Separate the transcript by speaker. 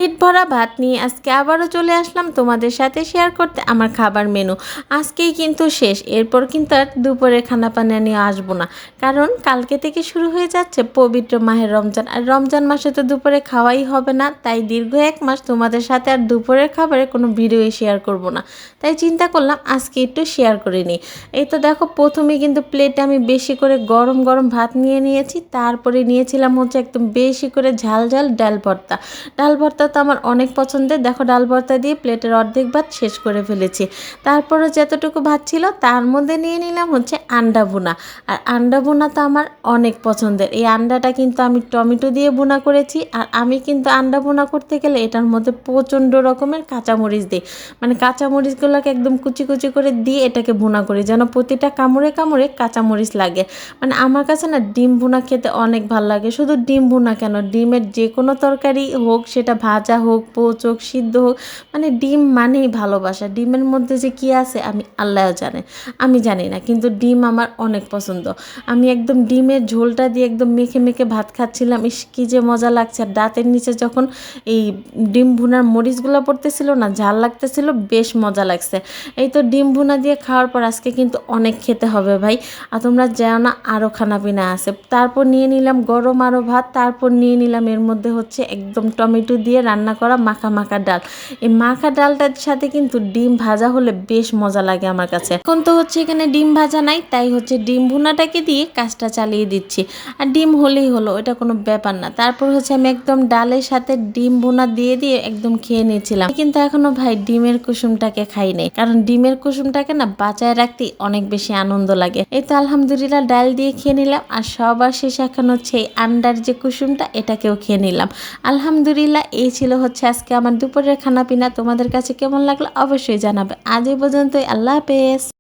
Speaker 1: পেট ভরা ভাত নিয়ে আজকে আবারও চলে আসলাম তোমাদের সাথে শেয়ার করতে আমার খাবার মেনু। আজকেই কিন্তু শেষ, এরপর কিন্তু আর দুপুরের খানা পানা নিয়ে আসবো না, কারণ কালকে থেকে শুরু হয়ে যাচ্ছে পবিত্র মাহের রমজান। আর রমজান মাসে তো দুপুরে খাওয়াই হবে না, তাই দীর্ঘ 1 মাস তোমাদের সাথে আর দুপুরের খাবারের কোনো ভিডিও শেয়ার করব না। তাই চিন্তা করলাম আজকে একটু শেয়ার করে নিই। এই তো দেখো, প্রথমে কিন্তু প্লেটে আমি বেশি করে গরম গরম ভাত নিয়ে নিয়েছি, তারপরে নিয়েছিলাম হচ্ছে একদম বেশি করে ঝাল ঝাল ডাল ভর্তা। ডাল ভর্তা তো আমার অনেক পছন্দের। দেখো, ডাল ভর্তা দিয়ে প্লেটের অর্ধেক ভাত শেষ করে ফেলেছি। তারপরে যতটুকু ভাত ছিল তার মধ্যে নিয়ে নিলাম হচ্ছে আন্ডা ভুনা। আর আন্ডা ভুনা তো আমার অনেক পছন্দের। এই আন্ডাটা কিন্তু আমি টমেটো দিয়ে ভুনা করেছি। আর আমি কিন্তু আন্ডা ভুনা করতে গেলে এটার মধ্যে প্রচণ্ড রকমের কাঁচামরিচ দিই, মানে কাঁচামরিচগুলোকে একদম কুচি কুচি করে দিয়ে এটাকে ভুনা করি, যেন প্রতিটা কামড়ে কামড়ে কাঁচামরিচ লাগে। মানে আমার কাছে না ডিম ভুনা খেতে অনেক ভালো লাগে। শুধু ডিম ভুনা কেন, ডিমের যে কোনো তরকারি হোক, সেটা ভাজা হোক, পোচ হোক, সিদ্ধ হোক, মানে ডিম মানেই ভালোবাসা। ডিমের মধ্যে যে কী আছে আমি আল্লাহ জানে, আমি জানি না, কিন্তু ডিম আমার অনেক পছন্দ। আমি একদম ডিমের ঝোলটা দিয়ে একদম মেখে মেখে ভাত খাচ্ছিলাম, ইস কী যে মজা লাগছে। আর দাঁতের নিচে যখন এই ডিম ভুনার মরিচগুলো পড়তেছিল না, ঝাল লাগতেছিল, বেশ মজা লাগছে। এই তো ডিম ভুনা দিয়ে খাওয়ার পর আজকে কিন্তু অনেক খেতে হবে ভাই, আর তোমরা যেও না, আরও খানা পিনা আছে। তারপর নিয়ে নিলাম গরম আরও ভাত, তারপর নিয়ে নিলাম এর মধ্যে হচ্ছে একদম টমেটো দিয়ে রান্না করা মাখা মাখা ডাল। এই মাখা ডালটার সাথে কিন্তু ডিম ভাজা হলে বেশ মজা লাগে আমার কাছে। এখন তো হচ্ছে এখানে ডিম ভাজা নাই, তাই হচ্ছে ডিম ভুনাটাকে দিয়ে কাজটা চালিয়ে দিচ্ছি। আর ডিম হলেই হলো, এটা কোনো ব্যাপার না। তারপর হচ্ছে আমি একদম ডালের সাথে ডিম ভুনা দিয়ে দিয়ে একদম খেয়ে নিয়েছিলাম। কিন্তু এখনো ভাই ডিমের কুসুমটাকে খাই নাই, কারণ ডিমের কুসুমটাকে না বাঁচায় রাখতে অনেক বেশি আনন্দ লাগে। এই তো আলহামদুলিল্লাহ ডাল দিয়ে খেয়ে নিলাম, আর সবার শেষে এখন হচ্ছে এই আন্ডার যে কুসুমটা এটাকেও খেয়ে নিলাম। আলহামদুলিল্লাহ, এই ছিল হচ্ছে আজকে আমার দুপুরের খানা পিনা। তোমাদের কাছে কেমন লাগলো অবশ্যই জানাবে। আজ এই পর্যন্তই, আল্লাহ হাফেজ।